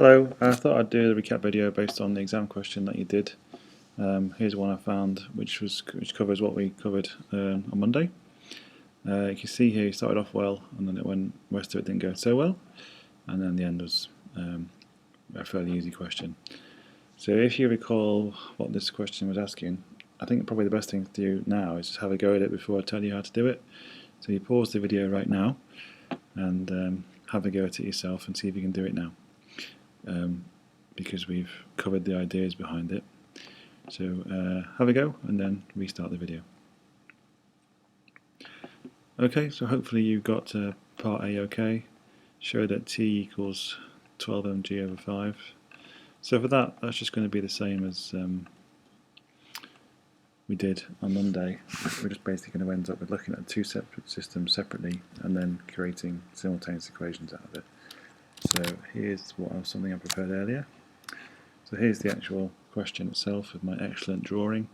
Hello, I thought I'd do a recap video based on the exam question that you did. Here's one I found which covers what we covered on Monday. You can see here you started off well and then the rest of it didn't go so well, and then the end was a fairly easy question. So if you recall what this question was asking, I think probably the best thing to do now is just have a go at it before I tell you how to do it. So you pause the video right now and have a go at it yourself and see if you can do it now. Because we've covered the ideas behind it. So have a go and then restart the video. Okay, so hopefully you've got part A okay. Show that T equals 12 mg over 5. So for that, that's just going to be the same as we did on Monday. We're just basically going to end up with looking at two separate systems separately and then creating simultaneous equations out of it. So here's something I prepared earlier. So here's the actual question itself with my excellent drawing.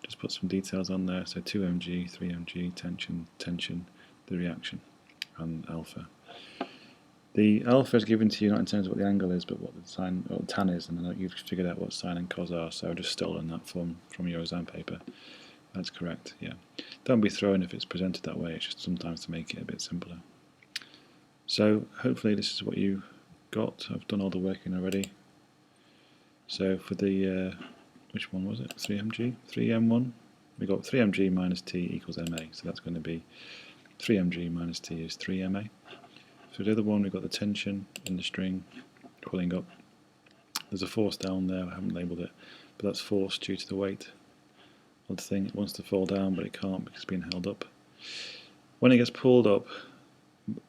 Just put some details on there. So 2 mg, 3 mg, tension, the reaction, and alpha. The alpha is given to you not in terms of what the angle is, but what the sine or tan is, and then you've figured out what sine and cos are. So I've just stolen that from your exam paper. That's correct. Yeah. Don't be thrown if it's presented that way. It's just sometimes to make it a bit simpler. So hopefully this is what you got. I've done all the working already. So for the, which one was it? 3mg? 3m1? We got 3mg minus t equals ma. So that's going to be 3mg minus t is 3ma. For the other one, we've got the tension in the string pulling up. There's a force down there, I haven't labelled it, but that's force due to the weight of the thing. It wants to fall down, but it can't because it's being held up. When it gets pulled up,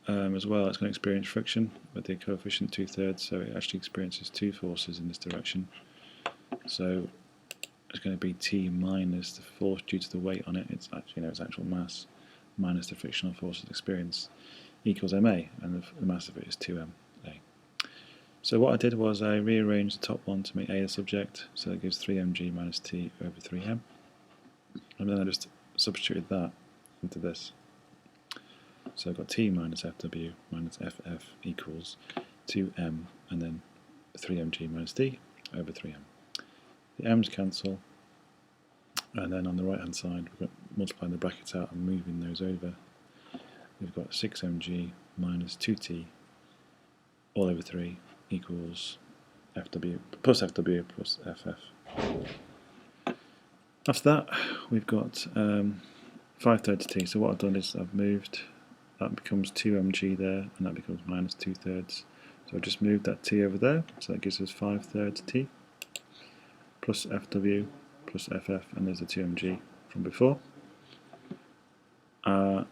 as well, it's going to experience friction with the coefficient 2/3, so it actually experiences two forces in this direction. So it's going to be T minus the force due to the weight on it, its actual mass, minus the frictional force it experienced, equals ma, and the mass of it is 2ma. So what I did was I rearranged the top one to make A the subject, so it gives 3mg minus t over 3m, and then I just substituted that into this. So I've got T minus FW minus FF equals 2m and then 3mg minus t over 3m. The m's cancel, and then on the right hand side we've got multiplying the brackets out and moving those over. We've got 6mg minus 2t all over 3 equals FW plus FW plus FF. After that we've got 5/3 t, so what I've done is I've moved. That becomes 2mg there, and that becomes minus 2/3. So I've just moved that t over there, so that gives us 5/3 t plus FW plus FF, and there's the 2mg from before. And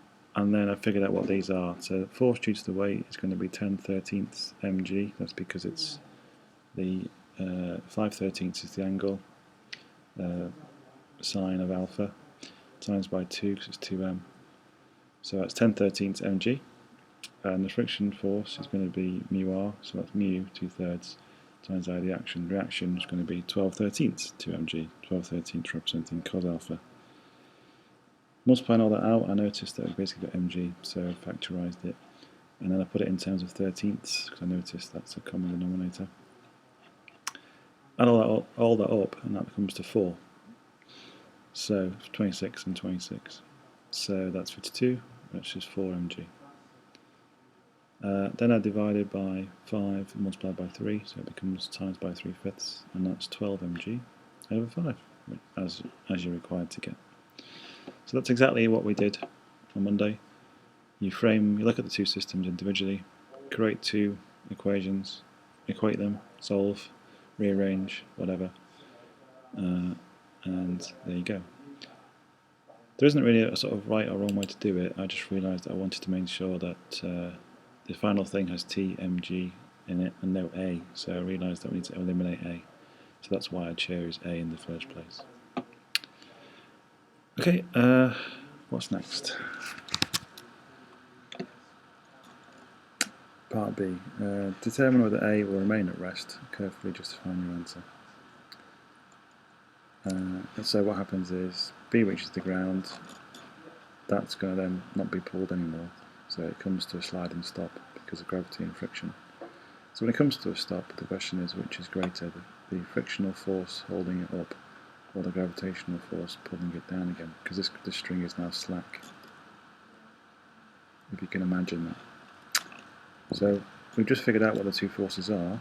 then I figured out what these are. So force due to the weight is going to be 10/13 mg. That's because it's the 5/13 is the angle sine of alpha times by 2 because it's 2m. So that's 10/13 mg, and the friction force is going to be mu r, so that's mu 2/3 times I the action. Reaction is going to be 12/13 2mg, 12/13 representing cos alpha. Multiplying all that out, I noticed that we basically got mg, so I factorised it, and then I put it in terms of 13ths because I noticed that's a common denominator. Add all that up, and that comes to 4. So 26 and 26. So that's 52, which is 4 mg. Then I divided by 5 and multiplied by 3, so it becomes times by 3/5, and that's 12 mg over 5, as you're required to get. So that's exactly what we did on Monday. You look at the two systems individually, create two equations, equate them, solve, rearrange, whatever, and there you go. There isn't really a sort of right or wrong way to do it. I just realised that I wanted to make sure that the final thing has T, mg in it and no A, so I realised that we need to eliminate A. So that's why I chose A in the first place. Okay, what's next? Part B. Determine whether A will remain at rest. Carefully justifying your answer. So what happens is B reaches the ground, that's going to then not be pulled anymore, so it comes to a sliding stop because of gravity and friction. So when it comes to a stop, the question is which is greater, the frictional force holding it up or the gravitational force pulling it down again, because this string is now slack, if you can imagine that. So we've just figured out what the two forces are,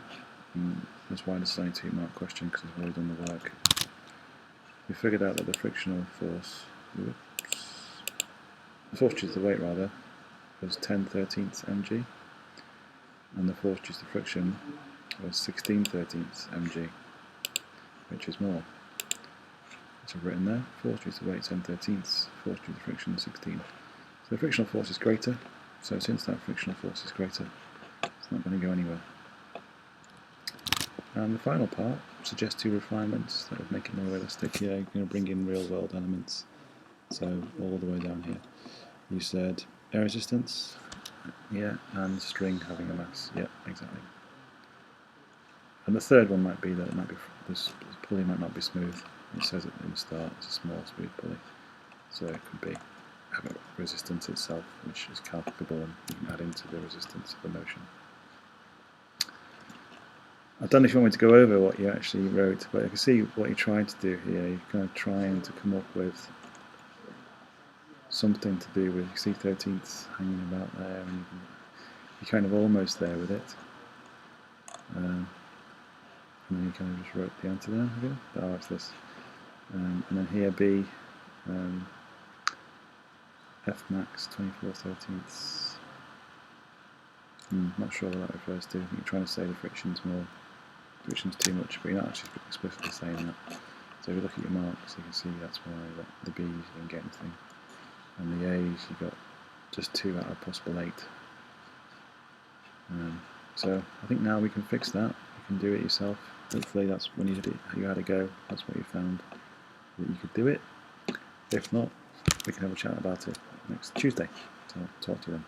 and that's why this is only a 2-mark question, because we've already done the work. We figured out that the frictional force, the force due to the weight rather, was 10/13 mg, and the force due to friction was 16/13 mg, which is more. So I've written there, force due to weight 10/13, force due to friction 16. So the frictional force is greater, so since that frictional force is greater, it's not going to go anywhere. And the final part suggests 2 refinements that would make it more realistic. Here you're going to bring in real world elements, so all the way down here. You said air resistance, yeah, and string having a mass, yeah, exactly. And the third one might be that it might be, this pulley might not be smooth. It says it in the start, it's a small smooth pulley, so it could be have a resistance itself, which is calculable and you can add into the resistance of the motion. I don't know if you want me to go over what you actually wrote, but I can see what you're trying to do here. You're kind of trying to come up with something to do with C13th hanging about there, and you're kind of almost there with it. And then you kind of just wrote the answer down, have you? Oh, it's this. And then here B, F max 24/13. Not sure what that refers to. You're trying to say the friction's too much, but you're not actually explicitly saying that. So if you look at your marks, you can see that's why the B's you didn't get anything, and the A's you got just 2 out of possible 8. So I think now we can fix that. You can do it yourself. Hopefully that's when you had a go. That's what you found, that you could do it. If not, we can have a chat about it next Tuesday. So I'll talk to you then.